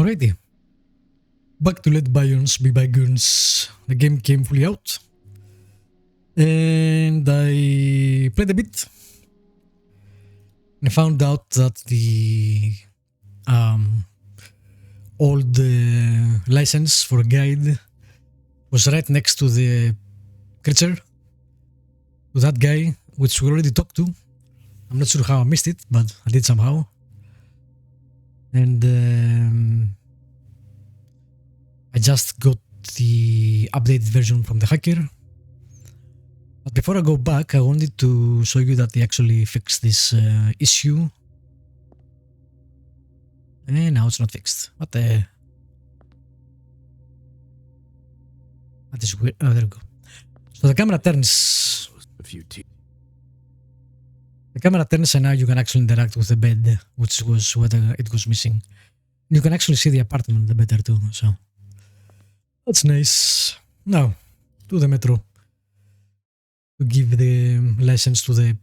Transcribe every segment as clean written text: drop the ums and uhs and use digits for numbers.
Alrighty. Back to Let Bions Be Bygones. The game came fully out. And I played a bit. And I found out that the old license for a guide was right next to the creature. To that guy, which we already talked to. I'm not sure how I missed it, but I did somehow. And I just got the updated version from the hacker. But before I go back, I wanted to show you that they actually fixed this issue. And now it's not fixed. What the... That is weird. Oh, there we go. So the camera turns. The camera turns and now you can actually interact with the bed, which was what it was missing. You can actually see the apartment better too, so... That's nice. Now, to the metro. To give the license to the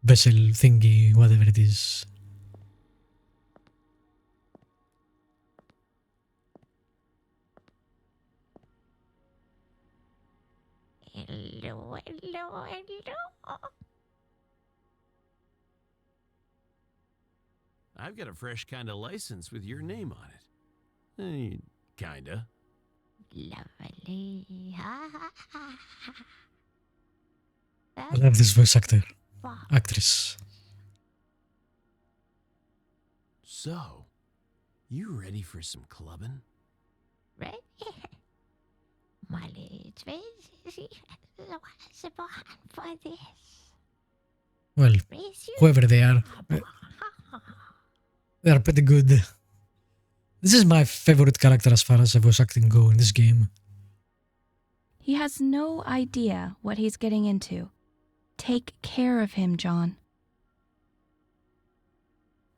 vessel thingy, whatever it is. Hello. I've got a fresh kind of license with your name on it. Kinda. Lovely. I love this voice actress. So, you ready for some clubbing? Ready? Molly, it's born for this. Well, whoever they are pretty good. This is my favorite character as far as voice acting go in this game. He has no idea what he's getting into. Take care of him, John.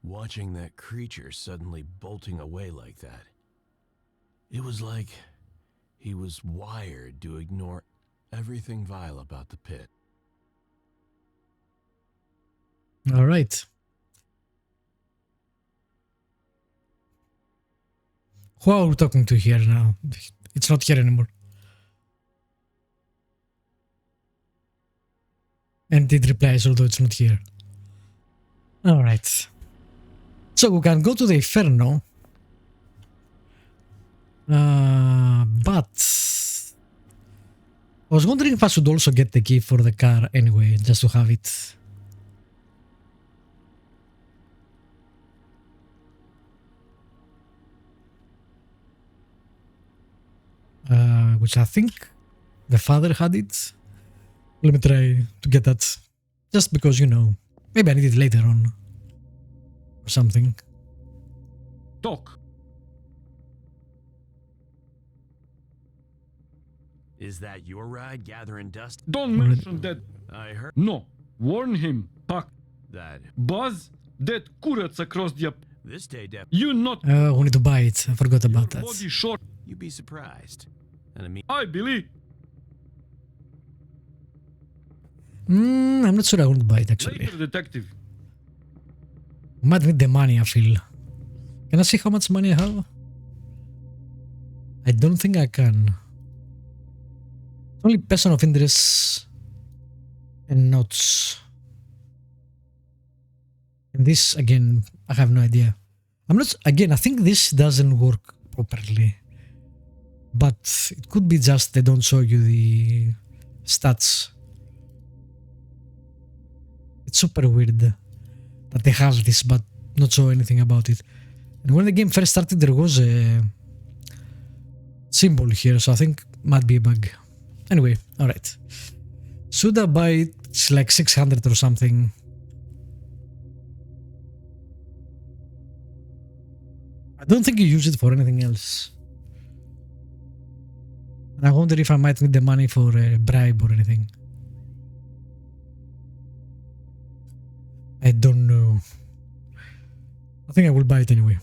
Watching that creature suddenly bolting away like that. It was like he was wired to ignore everything vile about the pit. All right. Who are we talking to here now? It's not here anymore. And it replies, although it's not here. Alright. So we can go to the Inferno. But... I was wondering if I should also get the key for the car anyway, just to have it. Which I think the father had it. Let me try to get that. Just because, you know, maybe I need it later on. Or something. Talk. Is that your ride gathering dust? Don't mention that. I heard No. Warn him, Puck. that Buzz, that curates across the... this day You not... We need to buy it. I forgot about your that. body short. you'd be surprised. And I believe. I'm not sure I want to buy it actually. Later, detective. Might need the money, I feel. Can I see how much money I have? I don't think I can. Only person of interest and notes. And this, again, I have no idea. I'm not, again, I think this doesn't work properly. But it could be just they don't show you the stats. It's super weird that they have this but not show anything about it. And when the game first started there was a symbol here, so I think might be a bug. Anyway, alright. Should I buy it? It's like 600 or something. I don't think you use it for anything else. And I wonder if I might need the money for a bribe or anything. I don't know. I think I will buy it anyway.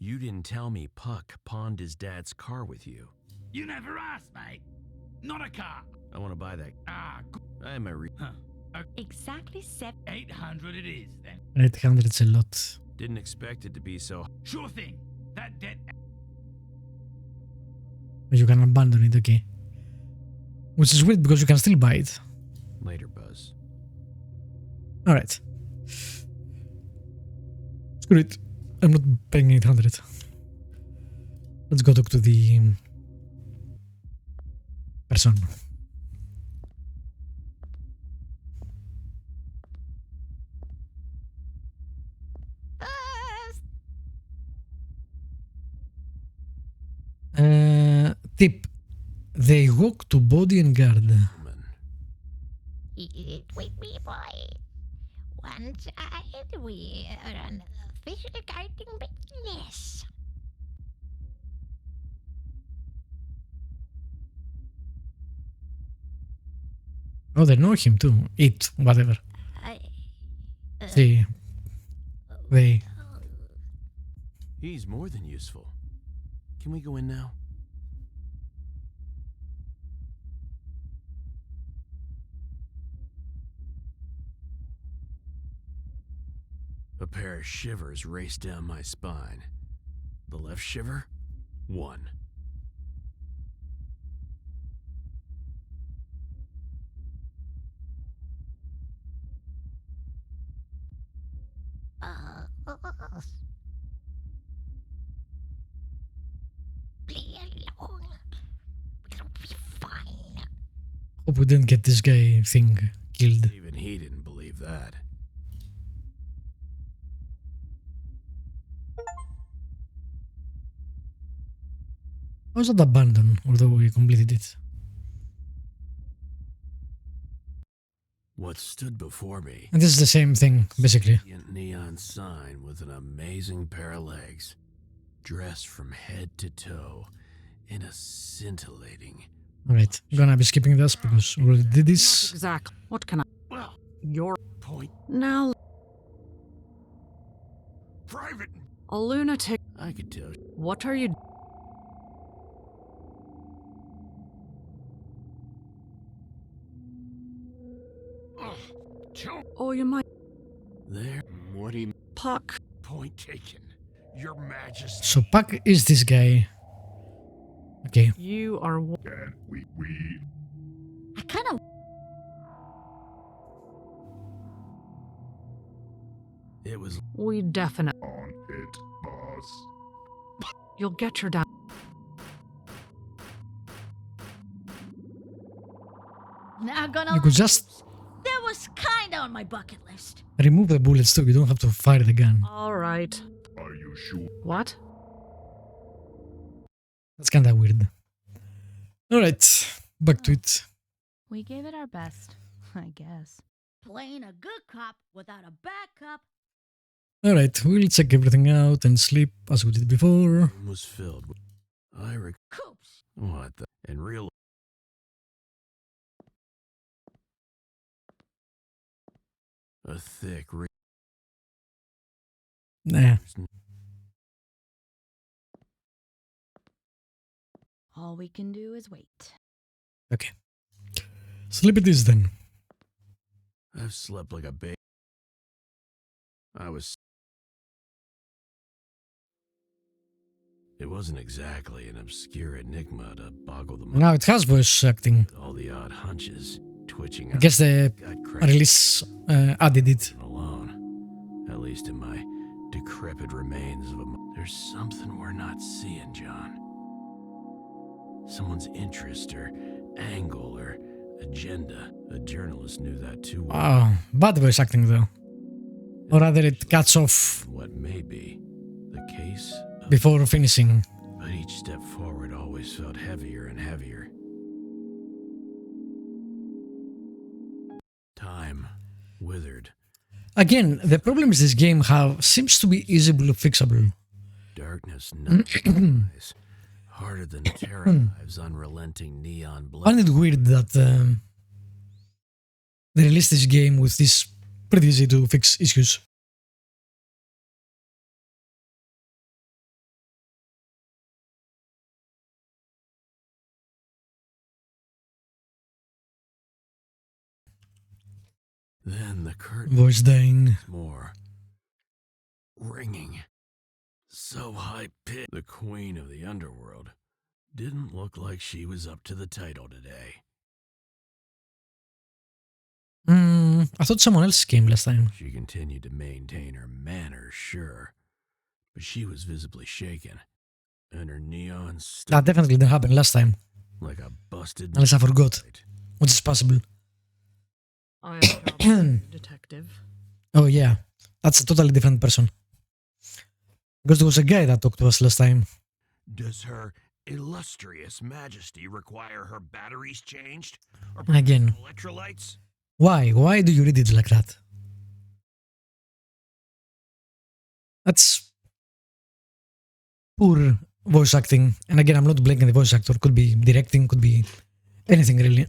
you didn't tell me Puck pawned his dad's car with you. You never asked, mate. Not a car. I want to buy that. Ah, I am a exactly 800 it is, then. 800's a lot. Didn't expect it to be so. Sure thing. That debt. You can abandon it, okay. Which is weird because you can still buy it. Later, Buzz. Alright. Screw it. I'm not paying 800. Let's go talk to the person. Tip. They walk to body and guard. Man. Eat it with me, boy. One side, we run a fish guarding business. Oh, they know him too. It, whatever. See. They. He's more than useful. Can we go in now? A pair of shivers raced down my spine. The left shiver, 1. Play along. It'll be fine. Hope we didn't get this guy thing killed. Even he didn't believe that. How's that abandoned, although we completed it? What stood before me? And this is the same thing, basically. Brilliant neon sign with an amazing pair of legs, dressed from head to toe in a scintillating. Alright, I'm gonna be skipping this because we already did this. Exactly. What can I? Well, Your point. now Private. a lunatic. I could tell. What are you? Oh, you might There. What do you puck. point taken? Your Majesty. So Puck is this guy. Okay. You are. I kind of. It was We definitely. on it, boss. You'll get your down. Not gonna. You could just That was kinda on my bucket list. remove the bullets too, you don't have to fire the gun. All right. Are you sure? What? That's kinda weird. Alright, back to it. We gave it our best, I guess. Playing a good cop without a bad cop. Alright, we'll check everything out and sleep as we did before. Room was filled with. Coops. What the? In real. A thick. Nah. All we can do is wait. Okay. Sleep it is then. I've slept like a baby. I was. It wasn't exactly an obscure enigma to boggle the mind. Now it has voice acting. All the odd hunches, twitching. I guess the got crazy release added it. alone. At least in my decrepit remains of a. There's something we're not seeing, John. Someone's interest or angle or agenda. A journalist knew that too well. Oh, bad voice acting though. Or rather it cuts off What may be the case of. before finishing. But each step forward always felt heavier and heavier. Time withered. Again, the problems this game have seems to be easily fixable. Darkness numbed my eyes. Harder than Terrahive's unrelenting neon I find blood. it weird that they released this game with this pretty easy to fix issues. Then the curtain Voice dying. more. ringing. So high-pitched. The queen of the underworld didn't look like she was up to the title today. I thought someone else came last time. She continued to maintain her manners, sure, but she was visibly shaken, and her neon That stuck definitely didn't happen last time, like a busted unless I forgot, light. which is possible. I am detective. Oh yeah, that's a totally different person. Because there was a guy that talked to us last time. Does her illustrious majesty require her batteries changed? Or Again. electrolytes? Why? Why do you read it like that? That's poor voice acting. And again, I'm not blaming the voice actor. Could be directing, could be anything really.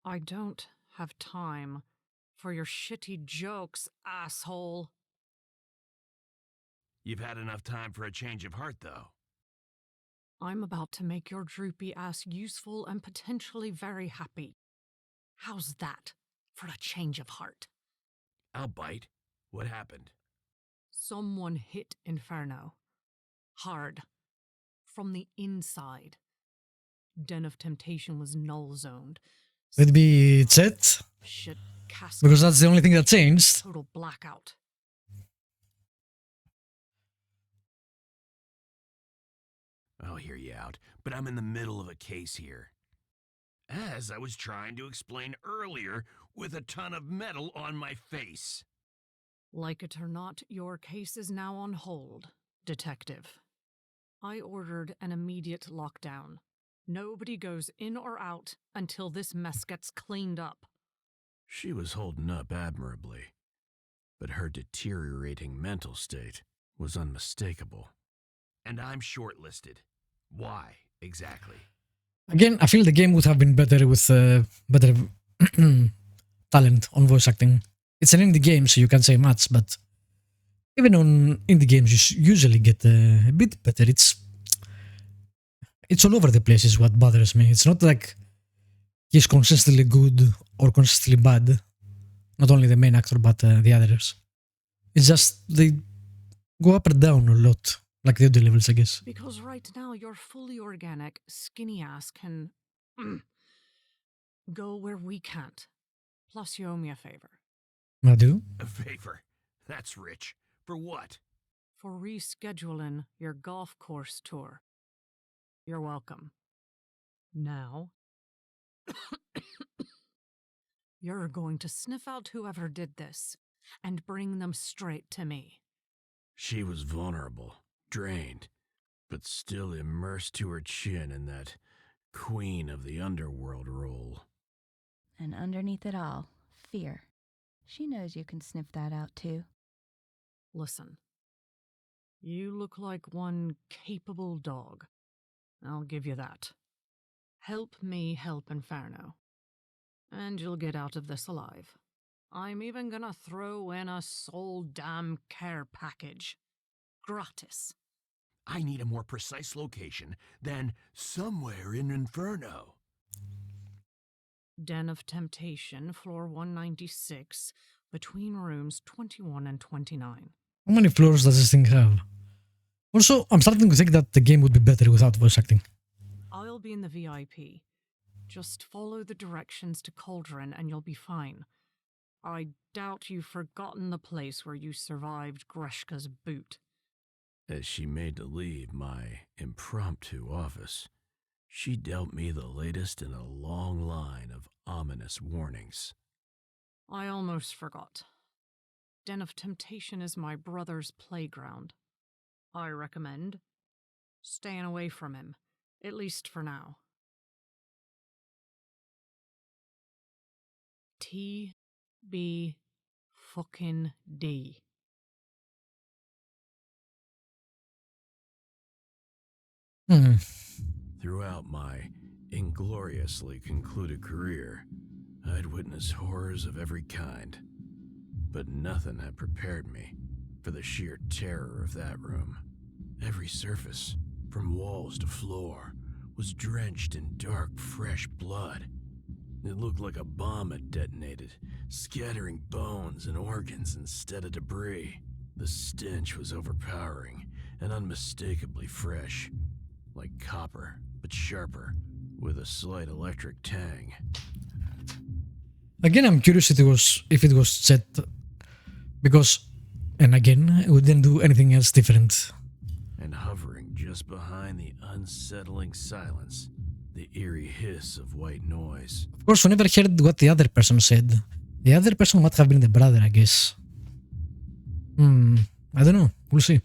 I don't have time for your shitty jokes, asshole. You've had enough time for a change of heart, though. I'm about to make your droopy ass useful and potentially very happy. How's that for a change of heart? I'll bite. What happened? Someone hit Inferno. Hard. From the inside. Den of Temptation was null zoned. Would be it? Shit, casket. Because that's the only thing that changed. Total blackout. I'll hear you out, but I'm in the middle of a case here. As I was trying to explain earlier, with a ton of metal on my face. Like it or not, your case is now on hold, detective. I ordered an immediate lockdown. Nobody goes in or out until this mess gets cleaned up. She was holding up admirably, but her deteriorating mental state was unmistakable. And I'm shortlisted. Why, exactly? Again, I feel the game would have been better with better talent on voice acting. It's an indie game, so you can't say much, but even on indie games, you usually get a bit better. It's all over the place is what bothers me. It's not like he's consistently good or consistently bad. Not only the main actor, but the others. It's just they go up or down a lot, like the other levels, I guess. Because right now your fully organic, skinny ass can go where we can't. Plus you owe me a favor. I do? A favor. That's rich. For what? For rescheduling your golf course tour. You're welcome. Now, you're going to sniff out whoever did this and bring them straight to me. She was vulnerable, drained, but still immersed to her chin in that queen of the underworld role. And underneath it all, fear. She knows you can sniff that out too. Listen, you look like one capable dog. I'll give you that. Help me help Inferno. And you'll get out of this alive. I'm even gonna throw in a soul damn care package. Gratis. I need a more precise location than somewhere in Inferno. Den of Temptation, floor 196, between rooms 21 and 29. How many floors does this thing have? Also, I'm starting to think that the game would be better without voice acting. I'll be in the VIP. Just follow the directions to Cauldron and you'll be fine. I doubt you've forgotten the place where you survived Greshka's boot. As she made to leave my impromptu office, she dealt me the latest in a long line of ominous warnings. I almost forgot. Den of Temptation is my brother's playground. I recommend staying away from him, at least for now. TB fucking D. Throughout my ingloriously concluded career, I'd witnessed horrors of every kind, but nothing had prepared me for the sheer terror of that room. Every surface, from walls to floor, was drenched in dark, fresh blood. It looked like a bomb had detonated, scattering bones and organs instead of debris. The stench was overpowering and unmistakably fresh, like copper, but sharper, with a slight electric tang. Again, I'm curious if it was set because, and again, we didn't do anything else different. And hovering just behind the unsettling silence, the eerie hiss of white noise. Of course, we never heard what the other person said. The other person might have been the brother, I guess. I don't know. We'll see.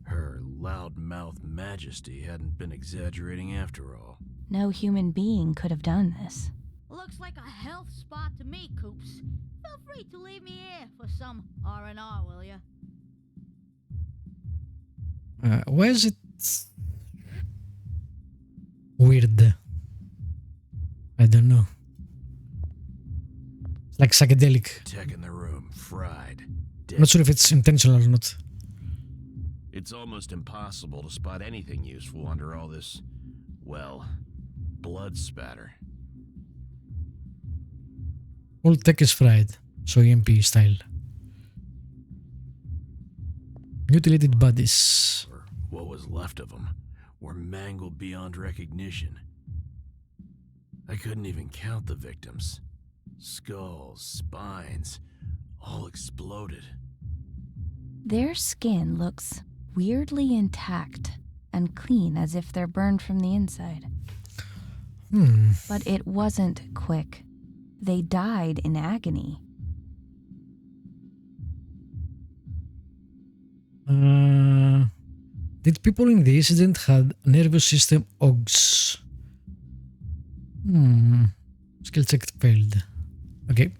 Her loud-mouthed majesty hadn't been exaggerating after all. No human being could have done this. Looks like a health spot to me, Coops. Feel free to leave me here for some R&R, will ya? Why is it weird? I don't know. It's like psychedelic. Tech in the room, fried, dead. Not sure if it's intentional or not. It's almost impossible to spot anything useful under all this, well, blood spatter. All tech is fried, so EMP style. Mutilated bodies. Or what was left of them, were mangled beyond recognition. I couldn't even count the victims. Skulls, spines, all exploded. Their skin looks weirdly intact and clean, as if they're burned from the inside. But it wasn't quick. They died in agony. Did people in the incident have nervous system OGs? Skill check failed. Okay.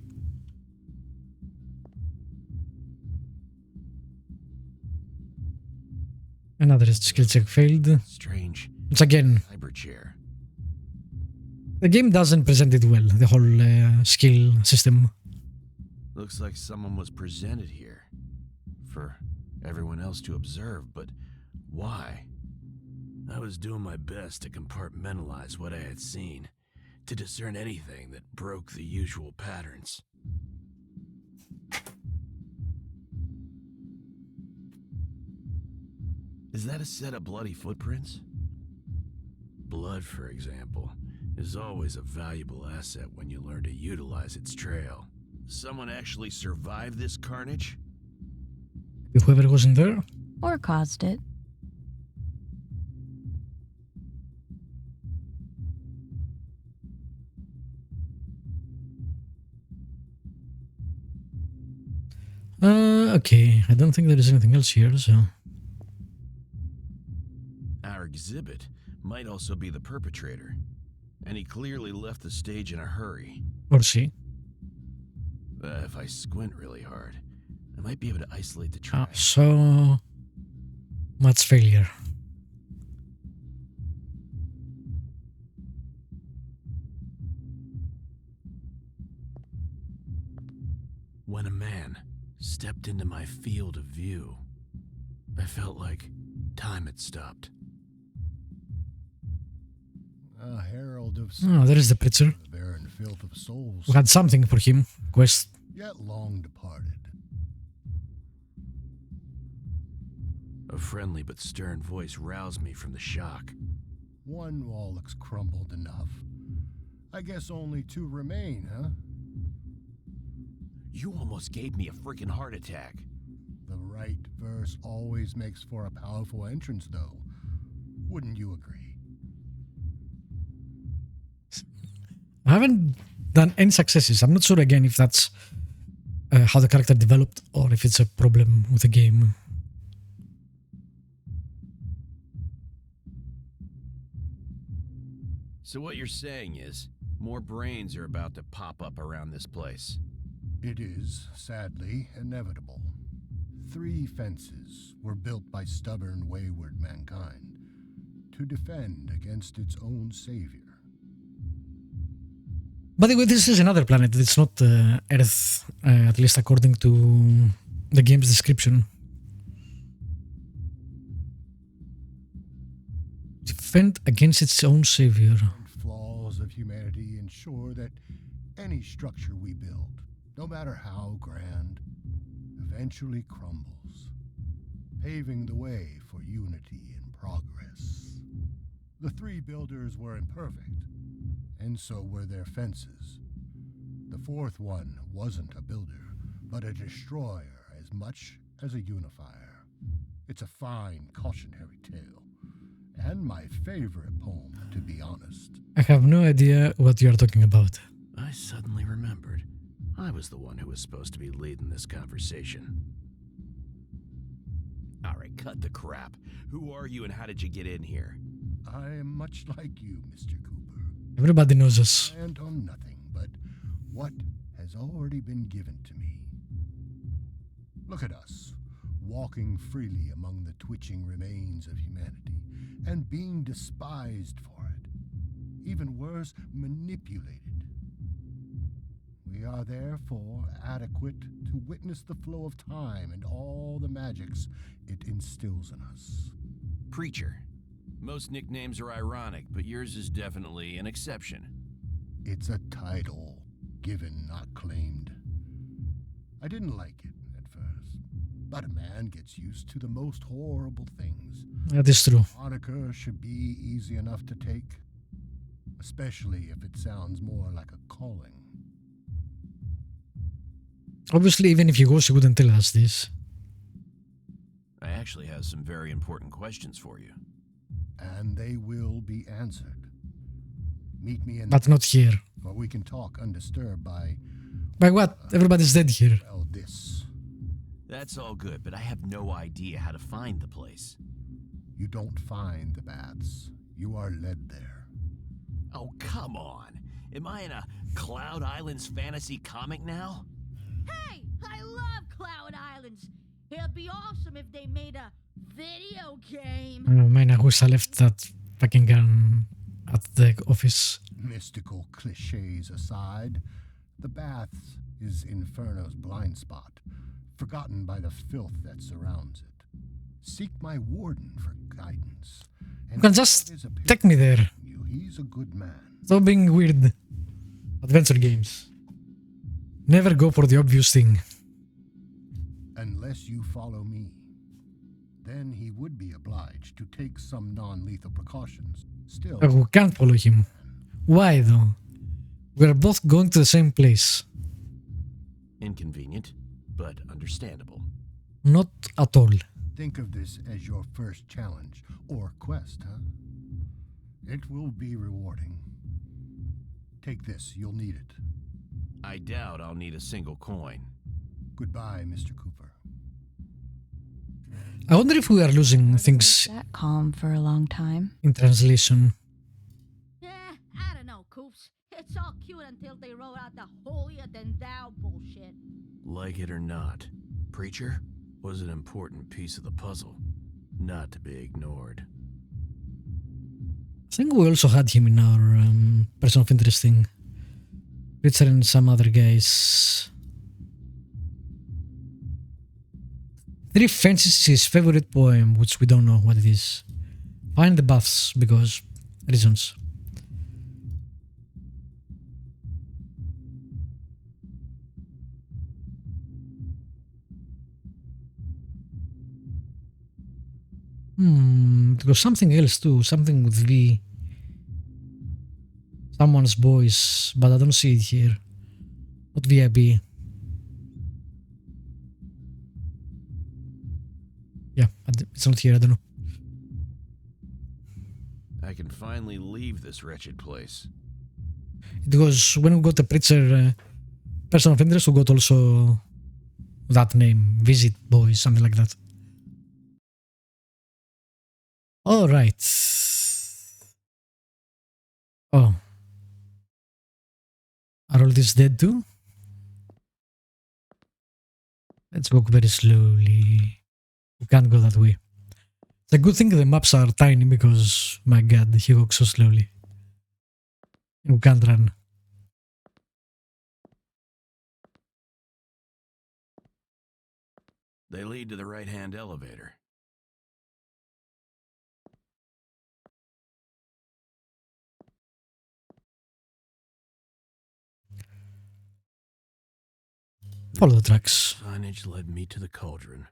Another skill check failed. Strange. It's again, Cyber chair. the game doesn't present it well, the whole skill system. Looks like someone was presented here. For everyone else to observe, but why? I was doing my best to compartmentalize what I had seen, to discern anything that broke the usual patterns. Is that a set of bloody footprints? Blood, for example, is always a valuable asset when you learn to utilize its trail. Someone actually survived this carnage? Whoever wasn't there? Or caused it. Okay, I don't think there is anything else here, so... Our exhibit might also be the perpetrator, and he clearly left the stage in a hurry. Or she. If I squint really hard, I might be able to isolate the track. So... much failure. When a man stepped into my field of view, I felt like time had stopped. A herald of Oh, there is the preacher. the barren filth of souls, We had something for him. Quest. yet long departed. A friendly but stern voice roused me from the shock. One wall looks crumbled enough. I guess only two remain, huh? You almost gave me a freaking heart attack. The right verse always makes for a powerful entrance, though. Wouldn't you agree? I haven't done any successes. I'm not sure again if that's how the character developed or if it's a problem with the game. So what you're saying is, more brains are about to pop up around this place. It is, sadly, inevitable. 3 fences were built by stubborn, wayward mankind to defend against its own savior. By the way, this is another planet. It's not Earth, at least according to the game's description. Defend against its own savior. Flaws of humanity in sure that any structure we build, no matter how grand, eventually crumbles, paving the way for unity and progress. The three builders were imperfect, and so were their fences. The fourth one wasn't a builder, but a destroyer as much as a unifier. It's a fine cautionary tale, and my favorite poem, to be honest. I have no idea what you are talking about. I suddenly remembered. I was the one who was supposed to be leading this conversation. Alright, cut the crap. Who are you and how did you get in here? I am much like you, Mr. Cooper. Everybody knows us. And on nothing but what has already been given to me. Look at us, walking freely among the twitching remains of humanity, and being despised for it. Even worse, manipulated. We are therefore adequate to witness the flow of time and all the magics it instills in us. Preacher. Most nicknames are ironic, but yours is definitely an exception. It's a title, given, not claimed. I didn't like it at first, but a man gets used to the most horrible things. That is true. Moniker should be easy enough to take, especially if it sounds more like a calling. Obviously, even if he was, he wouldn't tell us this. I actually have some very important questions for you. And they will be answered. Meet me in But not here. where we can talk undisturbed by, By what? Everybody's dead here. well, this. That's all good, but I have no idea how to find the place. You don't find the baths. You are led there. Oh, come on. Am I in a Cloud Islands fantasy comic now? Hey, I love Cloud Islands. It'd be awesome if they made a video game. Man, I wish I left that fucking gun at the office. Mystical cliches aside, the baths is Inferno's blind spot, forgotten by the filth that surrounds it. Seek my warden for guidance. You can just take me there. He's a good man. Stop being weird. Adventure games. Never go for the obvious thing. Unless you follow me. Then he would be obliged to take some non-lethal precautions. Still, We can't follow him. Why though? We're both going to the same place. Inconvenient, but understandable. Not at all. think of this as your first challenge or quest, huh? It will be rewarding. Take this, you'll need it. I doubt I'll need a single coin. Goodbye, Mr. Cooper. I wonder if we are losing things That calm for a long time. in translation. I don't know, Coops. It's all cute until they roll out the holier than thou bullshit. Like it or not, Preacher was an important piece of the puzzle, not to be ignored. I think we also had him in our person of interest thing. Richard and some other guys. Three Fences is his favorite poem, which we don't know what it is. Find the baths, because reasons. It was something else too, something with V. Someone's voice, but I don't see it here. Not VIP. Yeah, it's not here, I don't know. I can finally leave this wretched place. It was when we got the preacher person of interest, we got also that name, Visit Boy, something like that. Alright. Oh. Are all these dead too? Let's walk very slowly. We can't go that way. It's a good thing the maps are tiny because, my god, he walks so slowly. And we can't run. They lead to the right-hand elevator. Follow the tracks. Signage led me to the cauldron,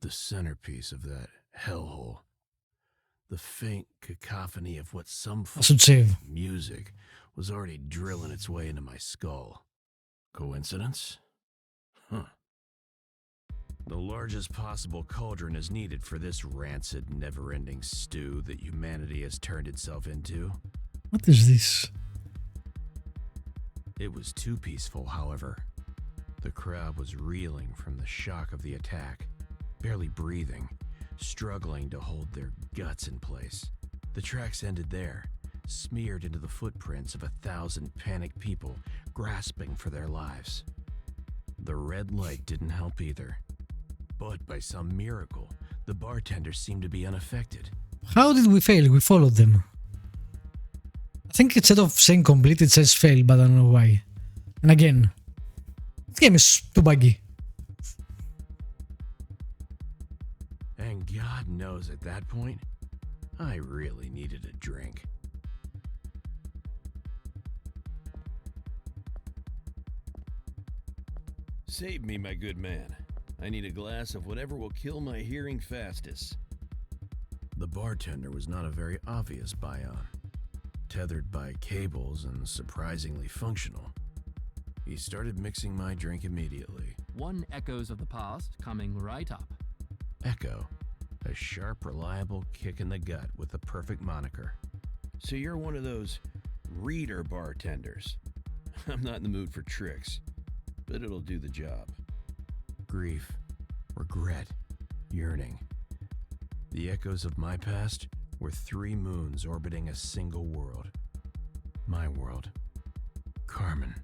the centerpiece of that hellhole. The faint cacophony of what some I should save. music was already drilling its way into my skull. Coincidence? Huh. The largest possible cauldron is needed for this rancid, never-ending stew that humanity has turned itself into. What is this? It was too peaceful, however. The crowd was reeling from the shock of the attack, barely breathing, struggling to hold their guts in place. The tracks ended there, smeared into the footprints of 1,000 panicked people grasping for their lives. The red light didn't help either. But by some miracle, the bartenders seemed to be unaffected. How did we fail? We followed them. I think instead of saying complete, it says fail, but I don't know why. And again, this game is too buggy. And God knows at that point, I really needed a drink. Save me, my good man. I need a glass of whatever will kill my hearing fastest. The bartender was not a very obvious Bion, tethered by cables and surprisingly functional. He started mixing my drink immediately. One echoes of the past coming right up. Echo, a sharp, reliable kick in the gut with the perfect moniker. So you're one of those reader bartenders. I'm not in the mood for tricks, but it'll do the job. Grief, regret, yearning. The echoes of my past were 3 moons orbiting a single world. My world. Carmen.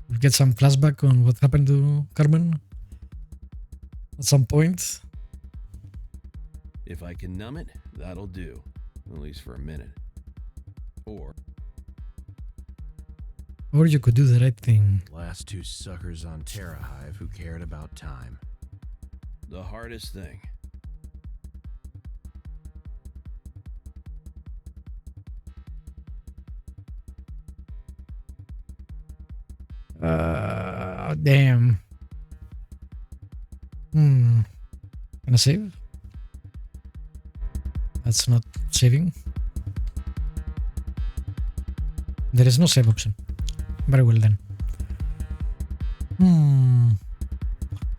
We get some flashback on what happened to Carmen at some point. If I can numb it, that'll do. At least for a minute. Or you could do the right thing. last 2 suckers on Terrahive who cared about time. The hardest thing. Damn. Can I save? That's not saving. There is no save option. Very well then.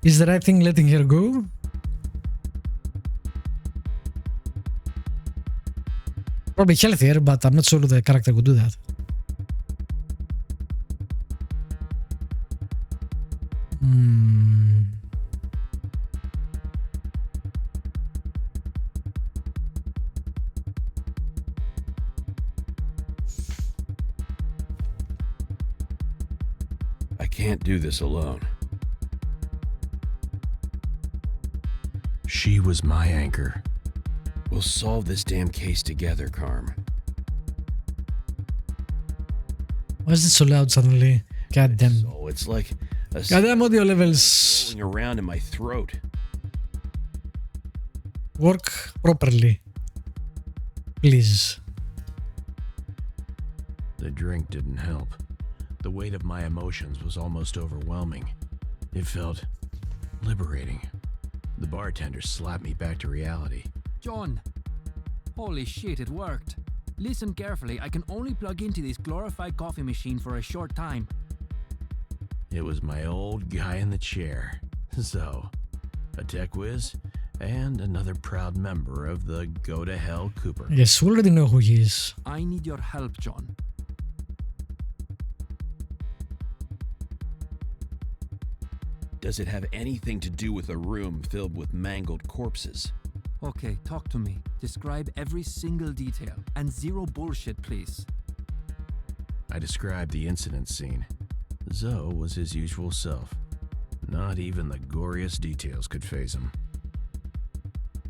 Is the right thing letting her go? Probably healthier, but I'm not sure the character would do that. I can't do this alone. She was my anchor. We'll solve this damn case together, Carm. Why is it so loud suddenly? God damn. So it's like a Goddamn audio levels. rolling around in my throat. Work properly. Please. The drink didn't help. The weight of my emotions was almost overwhelming. It felt liberating. The bartender slapped me back to reality. John! Holy shit, it worked. Listen carefully, I can only plug into this glorified coffee machine for a short time. It was my old guy in the chair, Zoe, a tech whiz, and another proud member of the Go to Hell Cooper. Yes, we already know who he is. I need your help, John. Does it have anything to do with a room filled with mangled corpses? Okay, talk to me. Describe every single detail. And zero bullshit, please. I described the incident scene. Zoe was his usual self. Not even the goriest details could faze him.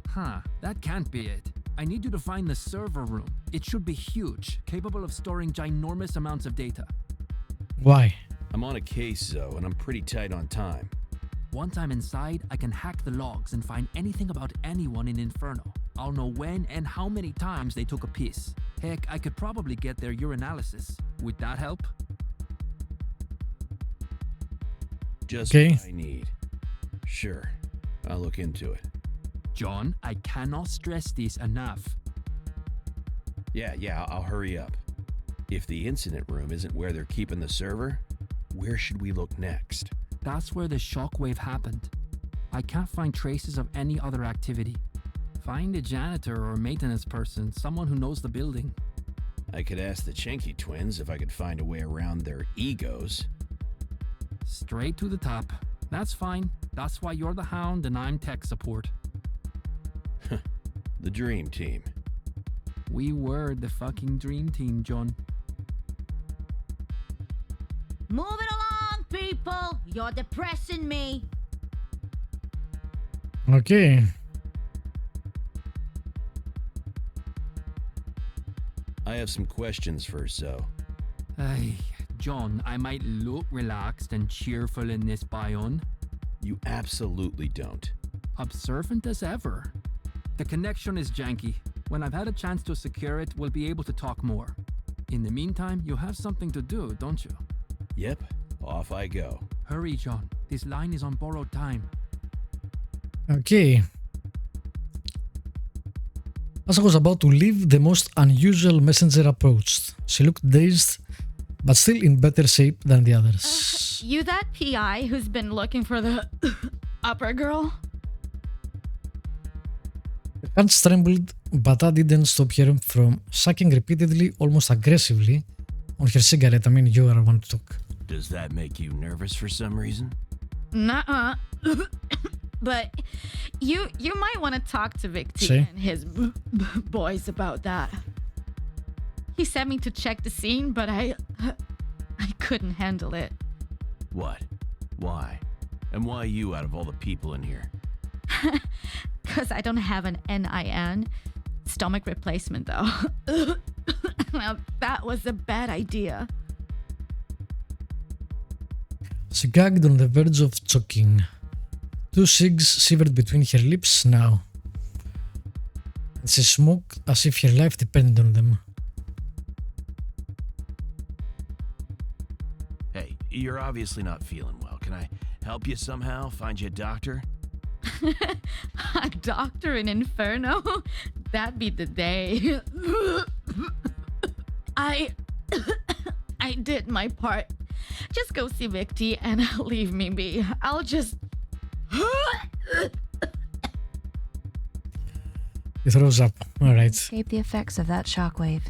Huh, that can't be it. I need you to find the server room. It should be huge, capable of storing ginormous amounts of data. Why? I'm on a case, Zoe, and I'm pretty tight on time. Once I'm inside, I can hack the logs and find anything about anyone in Inferno. I'll know when and how many times they took a piss. Heck, I could probably get their urinalysis. Would that help? Just Okay. what I need. Sure, I'll look into it. John, I cannot stress this enough. Yeah, I'll hurry up. If the incident room isn't where they're keeping the server, where should we look next? That's where the shockwave happened. I can't find traces of any other activity. Find a janitor or maintenance person, someone who knows the building. I could ask the Chenky twins if I could find a way around their egos. Straight to the top. That's fine. That's why you're the Hound and I'm tech support. The dream team. We were the fucking dream team, John. Move it along, people. You're depressing me. Okay. I have some questions for So. Ay, John, I might look relaxed and cheerful in this Bion. You absolutely don't. Observant as ever. The connection is janky. When I've had a chance to secure it, we'll be able to talk more. In the meantime, you have something to do, don't you? Yep, off I go. Hurry, John. This line is on borrowed time. Okay. As I was about to leave, the most unusual messenger approached. She looked dazed, but still in better shape than the others. You that PI who's been looking for the upper girl? Her hands trembled, but that didn't stop her from sucking repeatedly, almost aggressively, on her cigarette. I mean, you are one to talk. Does that make you nervous for some reason? Nuh-uh. But you might want to talk to Victor See? and his boys about that. He sent me to check the scene, but I couldn't handle it. What? Why? And why you out of all the people in here? Because I don't have an NIN. Stomach replacement, though. Now, that was a bad idea. She gagged on the verge of choking. 2 cigs shivered between her lips now. And she smoked as if her life depended on them. Hey, you're obviously not feeling well. Can I help you somehow? Find you a doctor? A doctor in Inferno? That'd be the day. I did my part. Just go see Victy and leave me be. I'll just... He throws up. Alright. Escaped the effects of that shockwave.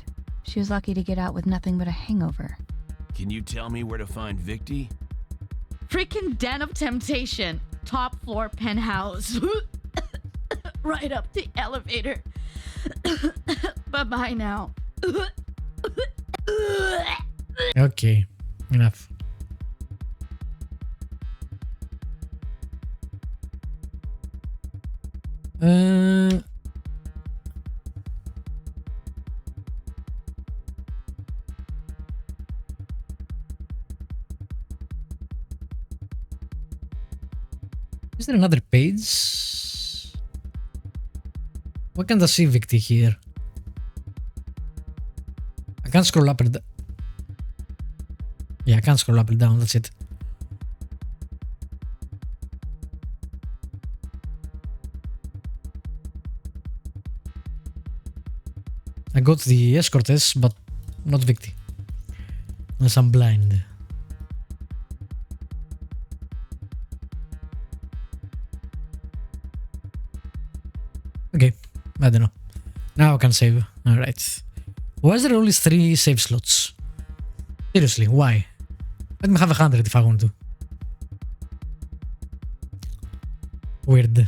She was lucky to get out with nothing but a hangover. Can you tell me where to find Victy? Freaking Den of Temptation. Top floor penthouse. Right up the elevator. Bye-bye now. Okay. Enough. Is there another page? Why can't I see Victy here? I can't scroll up and down. Yeah, I can't scroll up and down, that's it. I got the escortess, but not Victy. Unless I'm blind. Okay, I don't know. Now I can save. Alright. Why is there only 3 save slots? Seriously, why? Let me have 100 if I want to. Weird.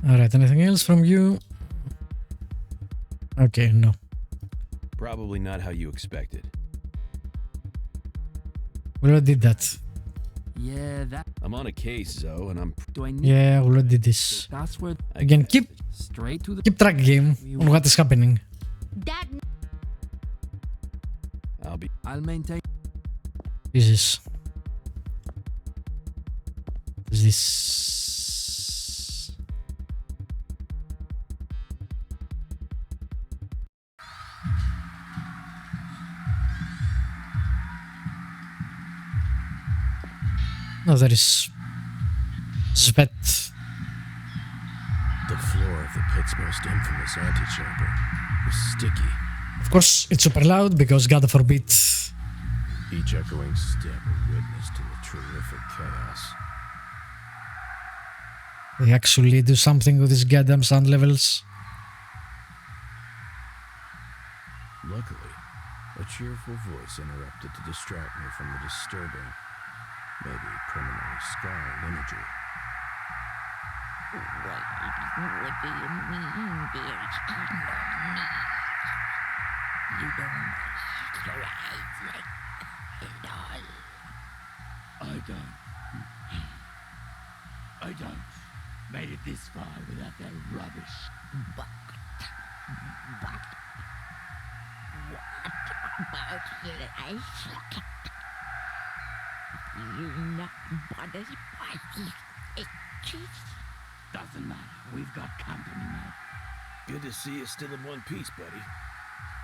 Alright, anything else from you? Okay, no. Probably not how you expected. We already did that. Yeah, that. I'm on a case, Zoe, and I'm... Do I need? Yeah, we already did this. That's where. Again, keep Straight to the. track, game, on what is happening. That I'll maintain. Jesus. This. No, there is sweat. The floor of the pit's most infamous antechamber was sticky. Of course, it's super loud because God forbid. Each echoing step a witness to the terrific chaos. They actually do something with these goddamn sound levels. Luckily, a cheerful voice interrupted to distract me from the disturbing, maybe permanently scarring imagery. What do you mean there's no need? You don't close your eyes like it all. I don't made it this far without that rubbish. But what about your eye socket? You're not bothered by these itches? Doesn't matter. We've got company now. Good to see you still in one piece, buddy.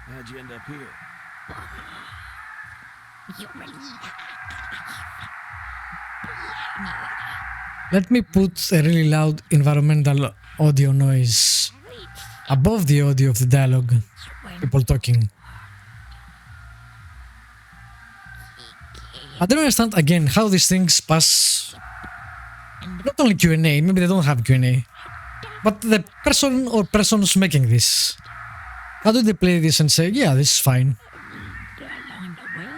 How'd you end up here? You really Let me put a really loud environmental audio noise above the audio of the dialogue. People talking. I don't understand again how these things pass. Not only Q&A, maybe they don't have Q&A, but the person or persons making this. How do they play this and say, yeah, this is fine? along the way.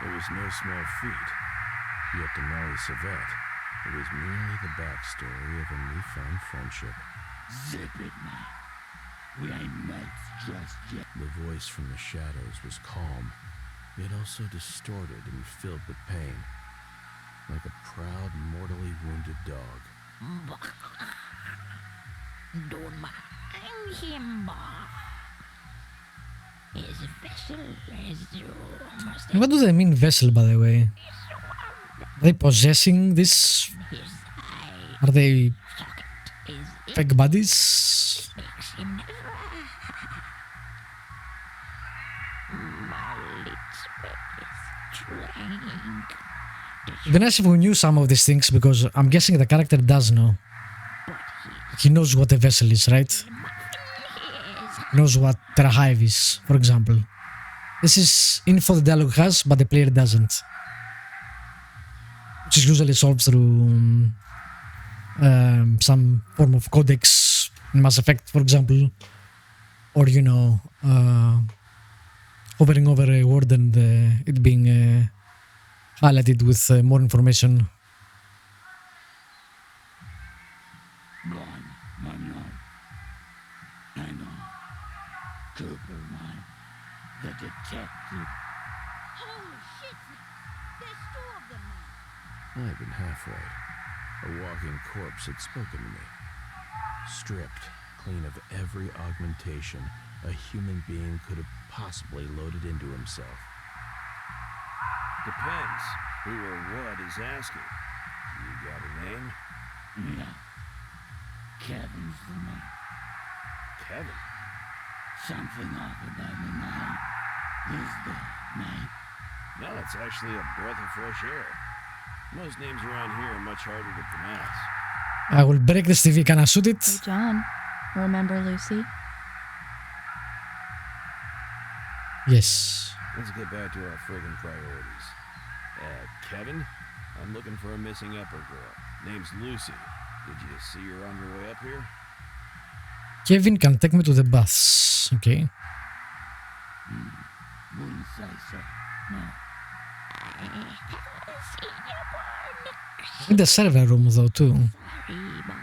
It was no small feat. Yet to Molly Savette, it was merely the backstory of a newfound friendship. Zip it, man. We ain't mates just yet. The voice from the shadows was calm, yet also distorted and filled with pain, like a proud, mortally wounded dog. Don't mind him. His vessel is almost What do they mean vessel, by the way? Are they possessing this? his eye Are they socket is fake bodies? makes him never. Molly Savette is trying to It'd be nice if we knew some of these things because I'm guessing the character does know. but He knows what a vessel is, right? his He knows what Terrahive is, for example. This is info the dialogue has, but the player doesn't. Which is usually solved through some form of codex in Mass Effect, for example. Or, you know, hovering over a word and it being highlighted with more information. Mine. Hang on. Cooper, mine. The detective. Holy shit! There's two of them now. I'd been half right. A walking corpse had spoken to me. Stripped, clean of every augmentation a human being could have possibly loaded into himself. Depends who or what is asking. You got a name? Yeah. Kevin's the name. Kevin. Something off about the name. Is the name. No, it's actually a breath of fresh air. Most names around here are much harder to pronounce. I will break this TV. Can I shoot it? Hey, John, remember Lucy? Yes. Let's get back to our friggin' priorities. Kevin? I'm looking for a missing upper girl. Name's Lucy. Did you see her on your way up here? Kevin can take me to the bus. Okay. Wouldn't say so. No. I haven't seen you born. In the server room, though, too. Sorry, Mom.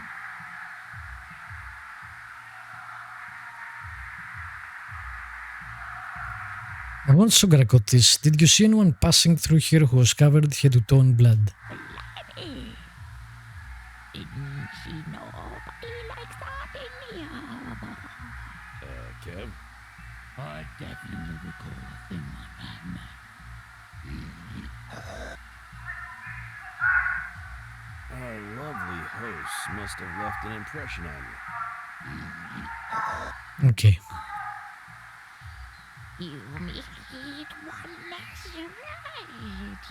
I won't sugarcoat this. Did you see anyone passing through here who was covered head to toe in blood? Blimey. Didn't see nobody like that in here. Kev? I definitely recall a thing like that, man. Our lovely hosts must have left an impression on you. Okay. You meet one Nazarite.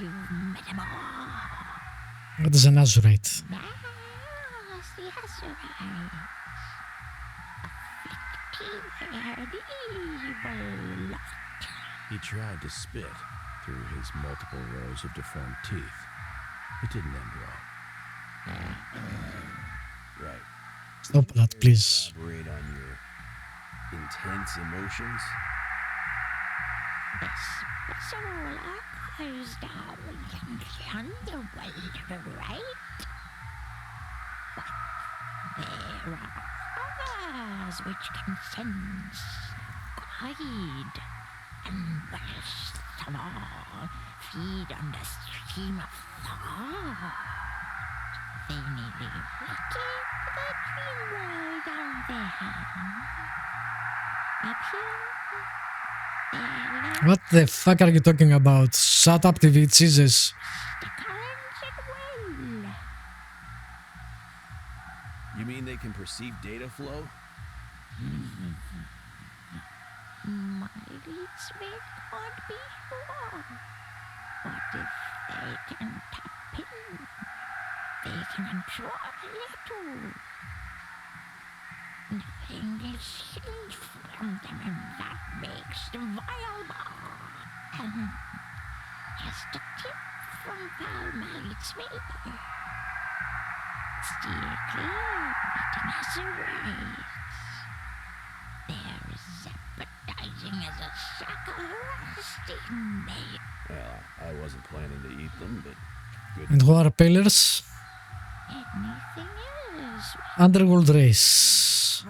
You've met them all. What is a Nazarite? That's the Nazarite. Afflicted evil lot. He tried to spit through his multiple rows of deformed teeth. It didn't end well. Right. Stop that, please. Elaborate on your intense emotions? This all occurs down in the underworld, right? But there are others which can sense, guide, and worst of all, feed on the stream of thought. They nearly wicked the dream world on their hand. Up here, What the fuck are you talking about? Shut up, TV, Jesus. the currents at will. You mean they can perceive data flow? My leads may not be sure, but if they can tap in, they can control a little. Nothing is hidden from them, and that makes them viable. And just a tip from Palmite's maker. Steer clear, eating as a race. They're as appetizing as a sack of rusting meat. Well, I wasn't planning to eat them, but good. And who are pillars? Anything else? Underworld race.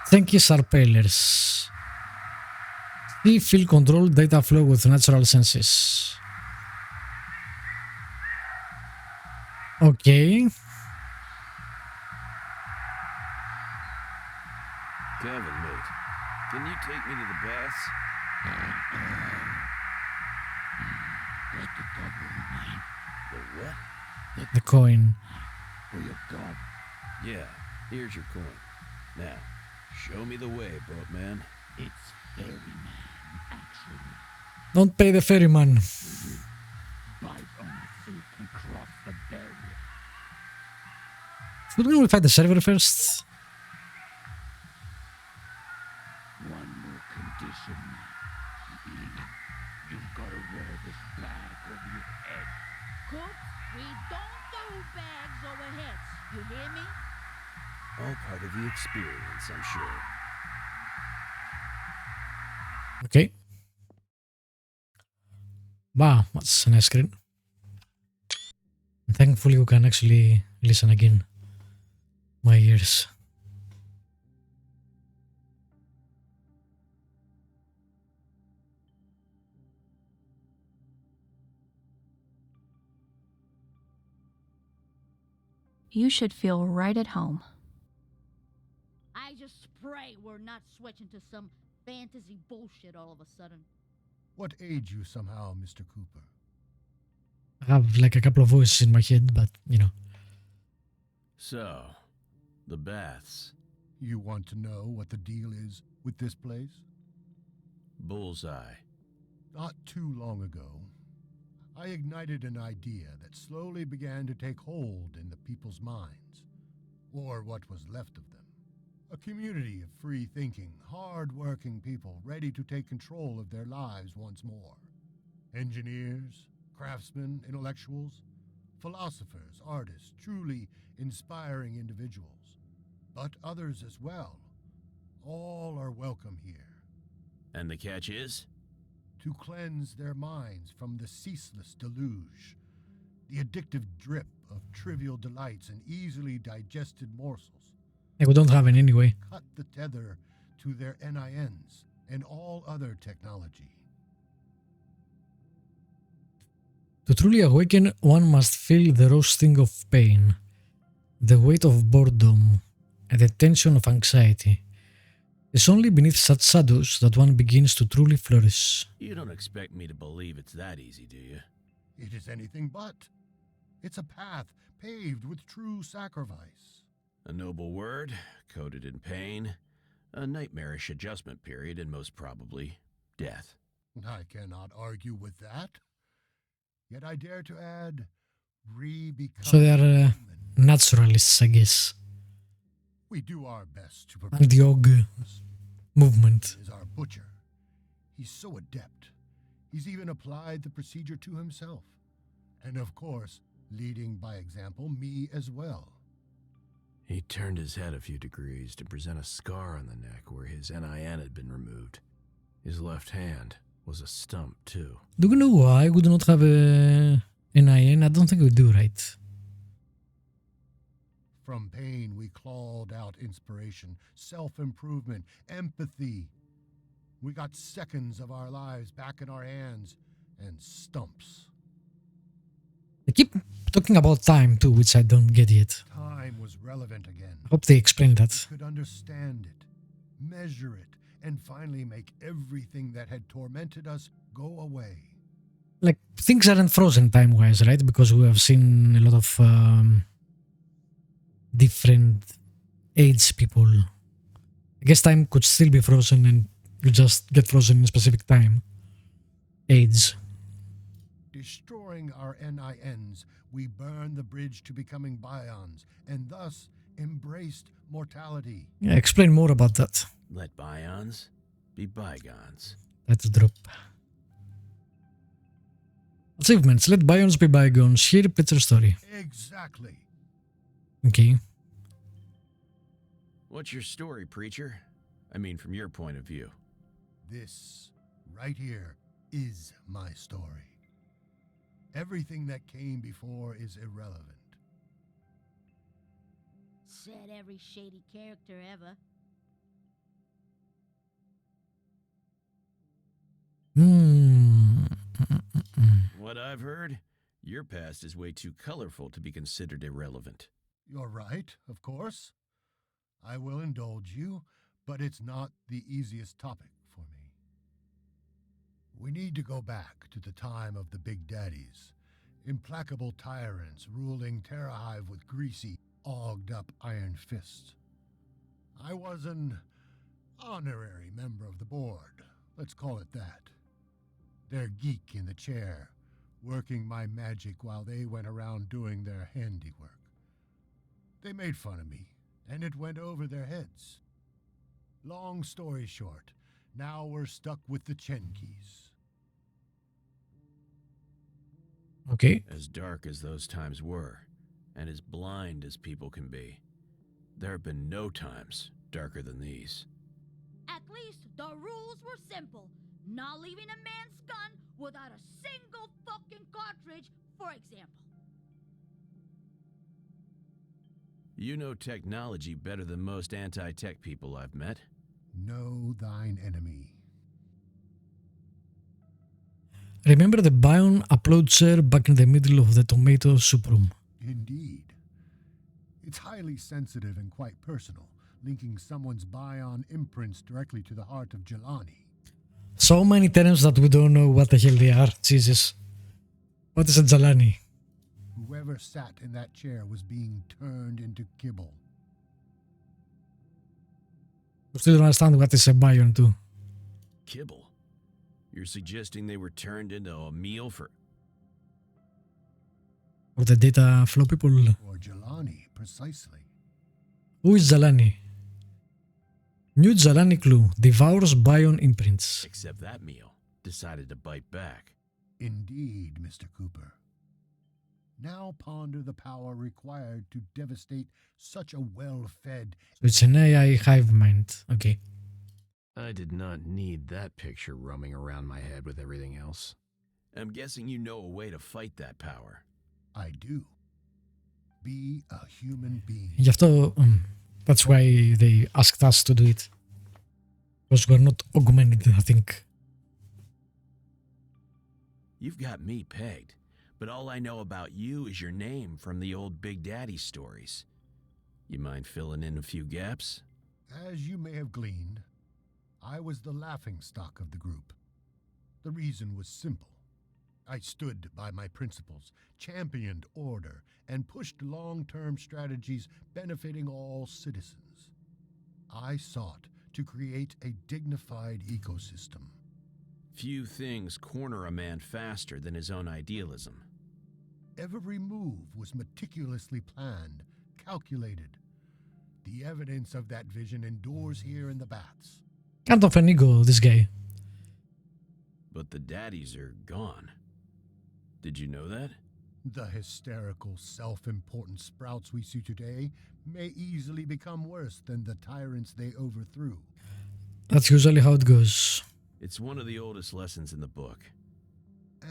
Thinkies are pillars. See, feel, control data flow with natural senses. Okay. Kevin, mate, can you take me to the baths? Let the double mine The what? The coin. for your god. Yeah, here's your coin. Now, show me the way, boatman. It's ferryman, actually. Don't pay the ferryman. Bite on the suit and cross the barrier. Shouldn't we find the server first? One more condition. You've got to wear this bag over your head. Cooks, we don't do bags over heads. You hear me? All part of the experience, I'm sure. Okay. Wow, that's a nice screen. And thankfully you can actually listen again. My ears. You should feel right at home. I just pray we're not switching to some fantasy bullshit all of a sudden. What aid you somehow, Mr. Cooper? I have like a couple of voices in my head, but you know. So, the baths. You want to know what the deal is with this place? Bullseye. Not too long ago, I ignited an idea that slowly began to take hold in the people's minds, or what was left of them. A community of free-thinking, hard-working people ready to take control of their lives once more. Engineers, craftsmen, intellectuals, philosophers, artists, truly inspiring individuals. But others as well. All are welcome here. And the catch is? To cleanse their minds from the ceaseless deluge, the addictive drip of trivial delights and easily digested morsels. Like we don't have it anyway. Cut the tether to their NINs and all other technology. To truly awaken, one must feel the raw sting of pain, the weight of boredom, and the tension of anxiety. It's only beneath such shadows that one begins to truly flourish. You don't expect me to believe it's that easy, do you? It is anything but. It's a path paved with true sacrifice. A noble word, coated in pain, a nightmarish adjustment period, and most probably, death. I cannot argue with that. Yet I dare to add, re-become So they are human. naturalists, I guess. We do our best to And the Og movement. is our butcher. He's so adept. He's even applied the procedure to himself. And of course, leading by example me as well. He turned his head a few degrees to present a scar on the neck where his NIN had been removed. His left hand was a stump, too. Do you know why we do not have an IN? I don't think we do, right? From pain, we clawed out inspiration, self-improvement, empathy. We got seconds of our lives back in our hands and stumps. They keep talking about time too, which I don't get yet. Time was relevant again. I hope they explain that. We could understand it, measure it, and finally make everything that had tormented us go away. Like, things aren't frozen time-wise, right? Because we have seen a lot of different age people. I guess time could still be frozen and you just get frozen in a specific time. Age. Destroying our NINs, we burned the bridge to becoming Bions, and thus embraced mortality. Yeah, explain more about that. Let bygones be bygones. Let's drop. Achievements. Let Bions be bygones. Here, picture story. Exactly. Okay. What's your story, preacher? I mean, from your point of view. This, right here, is my story. Everything that came before is irrelevant. Said every shady character ever. What I've heard, your past is way too colorful to be considered irrelevant. You're right, of course. I will indulge you, but it's not the easiest topic for me. We need to go back to the time of the Big Daddies, implacable tyrants ruling Terrahive with greasy, ogged-up iron fists. I was an honorary member of the board, let's call it that. Their geek in the chair, working my magic while they went around doing their handiwork. They made fun of me, and it went over their heads. Long story short, now we're stuck with the Chen keys. Okay. As dark as those times were, and as blind as people can be, there have been no times darker than these. At least the rules were simple. Not leaving a man's gun without a single fucking cartridge, for example. You know technology better than most anti-tech people I've met. Know thine enemy. Remember the Bion upload chair back in the middle of the tomato soup room? Indeed. It's highly sensitive and quite personal, linking someone's Bion imprints directly to the heart of Jelani. So many terms that we don't know what the hell they are. Jesus. What is a Jalani? Whoever sat in that chair was being turned into kibble. I still don't understand what is a Bion too. Kibble? You're suggesting they were turned into a meal for... For the data flow people. Or Jelani, precisely. Who is Jalani? New Jalani clue. Devours Bion imprints. Except that meal decided to bite back. Indeed, Mr. Cooper. Now ponder the power required to devastate such a well-fed... So it's an AI hive mind. Okay. I did not need that picture roaming around my head with everything else. I'm guessing you know a way to fight that power. I do. Be a human being. Γι' αυτό, that's why they asked us to do it. Because we're not augmented, I think. You've got me pegged, but all I know about you is your name from the old Big Daddy stories. You mind filling in a few gaps? As you may have gleaned, I was the laughingstock of the group. The reason was simple. I stood by my principles, championed order, and pushed long-term strategies benefiting all citizens. I sought to create a dignified ecosystem, Few things corner a man faster than his own idealism. Every move was meticulously planned, calculated. The evidence of that vision endures here in the baths. Kind of an ego, this guy. But the daddies are gone. Did you know that? The hysterical, self-important sprouts we see today may easily become worse than the tyrants they overthrew. That's usually how it goes. It's one of the oldest lessons in the book.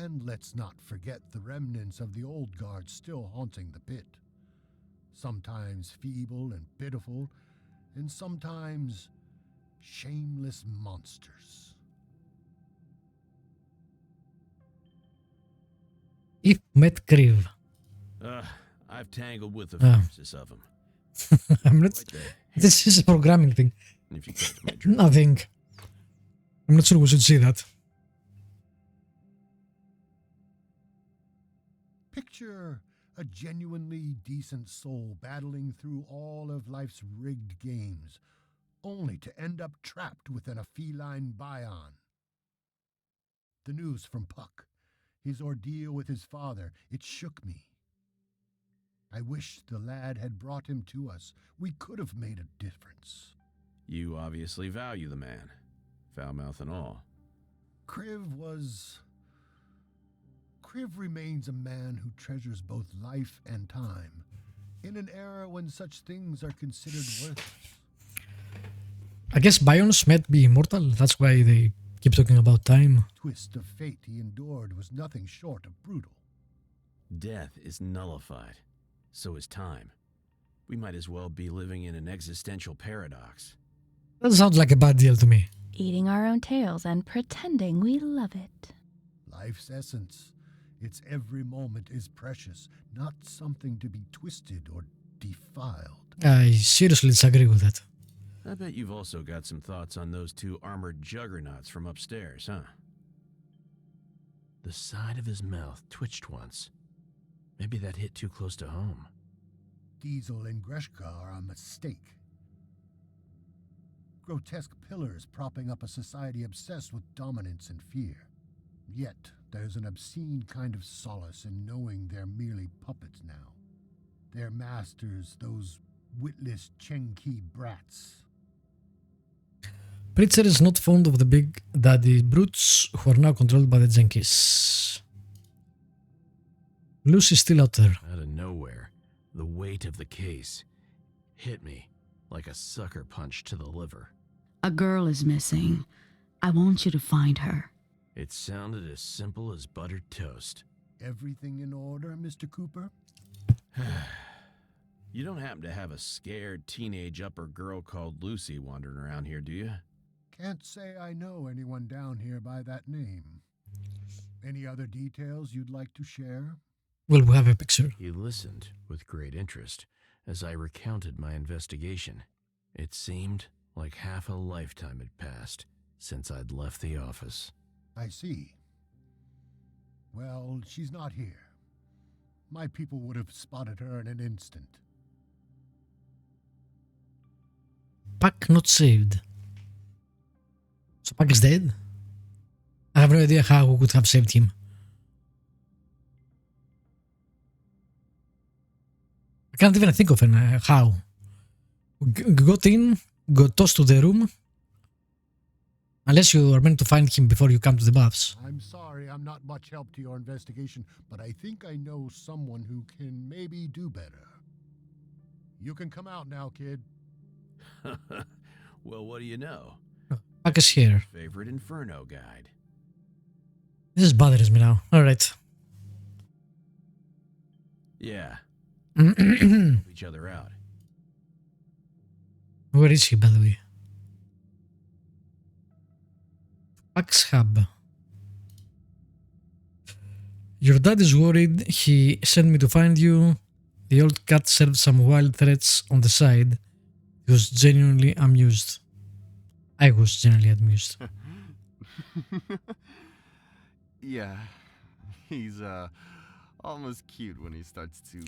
And let's not forget the remnants of the old guard still haunting the pit. Sometimes feeble and pitiful, and sometimes shameless monsters. If met Kriv. I've tangled with the fiercest of them. I'm not. This is a programming thing. If you catch my drift. Nothing. I'm not sure we should see that. Picture a genuinely decent soul battling through all of life's rigged games, only to end up trapped within a feline Bion. The news from Puck, his ordeal with his father, it shook me. I wish the lad had brought him to us. We could have made a difference. You obviously value the man, foul mouth and all. Kriv remains a man who treasures both life and time, in an era when such things are considered worthless. I guess Bions might be immortal. That's why they keep talking about time. Twist of fate he endured was nothing short of brutal. Death is nullified. So is time. We might as well be living in an existential paradox. That sounds like a bad deal to me. Eating our own tails and pretending we love it. Life's essence, its every moment is precious, not something to be twisted or defiled. I seriously disagree with that. I bet you've also got some thoughts on those two armored juggernauts from upstairs, huh? The side of his mouth twitched once. Maybe that hit too close to home. Diesel and Greshka are a mistake. Grotesque pillars propping up a society obsessed with dominance and fear. Yet, there's an obscene kind of solace in knowing they're merely puppets now. Their masters, those witless Chenki brats. Pritzer is not fond of the big daddy brutes who are now controlled by the Jenkins. Lucy's still out there. Out of nowhere, the weight of the case hit me like a sucker punch to the liver. A girl is missing. I want you to find her. It sounded as simple as buttered toast. Everything in order, Mr. Cooper? You don't happen to have a scared teenage upper girl called Lucy wandering around here, do you? Can't say I know anyone down here by that name. Any other details you'd like to share? Well, we have a picture. He listened with great interest as I recounted my investigation. It seemed like half a lifetime had passed since I'd left the office. I see. Well, she's not here. My people would have spotted her in an instant. Puck not saved. So Puck is dead? I have no idea how we could have saved him. I can't even think of how. Got in, got tossed to the room. Unless you are meant to find him before you come to the baths. I'm sorry I'm not much help to your investigation, but I think I know someone who can maybe do better. You can come out now, kid. Well, what do you know? Puck is here. Favorite Inferno guide. This bothers me now. Alright. Yeah. Each other out. Where is he, by the way? Puck's hub. Your dad is worried. He sent me to find you. The old cat served some wild threats on the side. He was genuinely amused. I was genuinely amused. Yeah, he's almost cute when he starts to...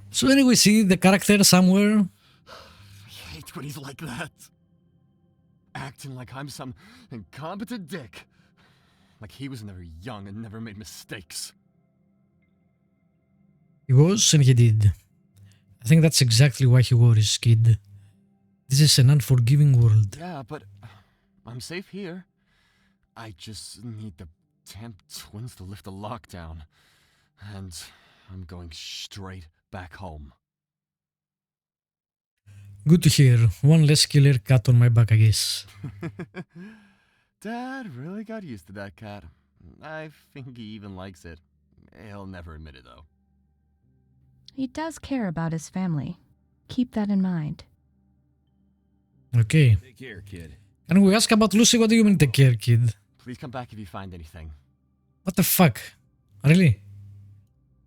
So anyway, see the character somewhere. I hate when he's like that. Acting like I'm some incompetent dick. Like he was never young and never made mistakes. He was and he did. I think that's exactly why he worries, kid. This is an unforgiving world. Yeah, but I'm safe here. I just need the temp twins to lift the lockdown. And I'm going straight back home. Good to hear. One less killer cat on my back, I guess. Dad really got used to that cat. I think he even likes it. He'll never admit it, though. He does care about his family. Keep that in mind. Okay. Take care, kid. Can we ask about Lucy? What do you mean take care, kid? Please come back if you find anything. What the fuck? Really?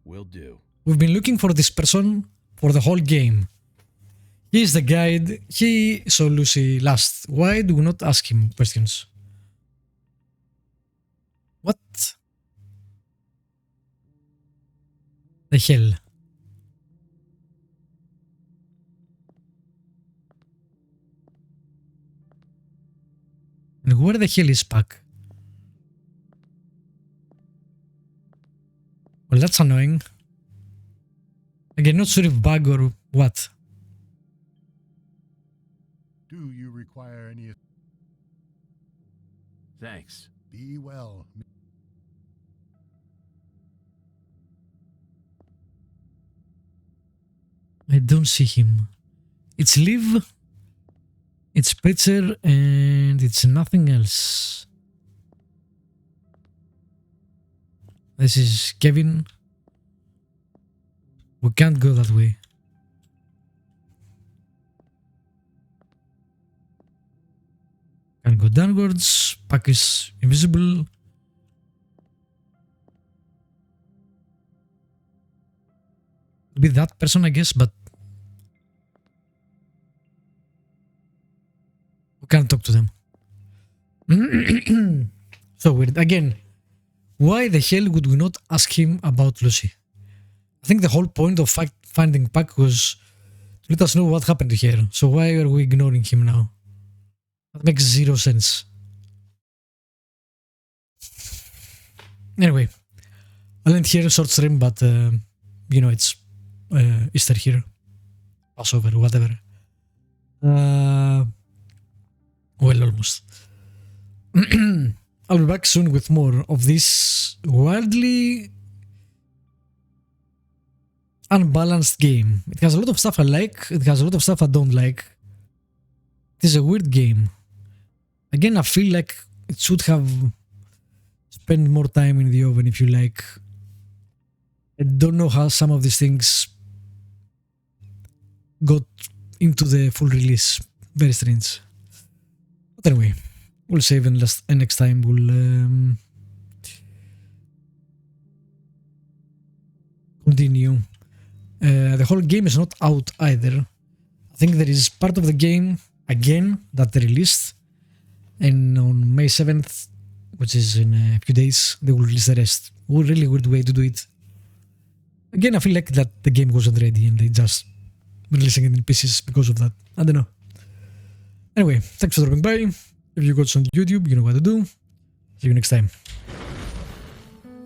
Will do. We've been looking for this person for the whole game. He is the guide. He saw Lucy last. Why do we not ask him questions? What the hell? And where the hell is Puck? Well, that's annoying. Again, not sure if bug or what. Do you require any... Thanks. Be well. I don't see him. It's Liv, it's Pitcher, and it's nothing else. This is Kevin. We can't go that way. Can go downwards. Puck is invisible. Be that person, I guess, but we can't talk to them. So weird. Again, why the hell would we not ask him about Lucy? I think the whole point of finding Puck was to let us know what happened to her. So why are we ignoring him now? That makes zero sense. Anyway, I'll end here a short stream, but you know, it's Easter here, Passover, whatever. Well, almost. I'll be back soon with more of this wildly unbalanced game. It has a lot of stuff I like, it has a lot of stuff I don't like. It is a weird game. Again, I feel like it should have spent more time in the oven, if you like. I don't know how some of these things got into the full release. Very strange. But anyway, we'll save and next time we'll continue. The whole game is not out either. I think there is part of the game again that they released, and on May 7th, which is in a few days, they will release the rest. A really weird way to do it. Again, I feel like that the game wasn't ready and they just releasing it in pieces because of that. I don't know. Anyway, thanks for dropping by. If you got on YouTube, you know what to do. See you next time.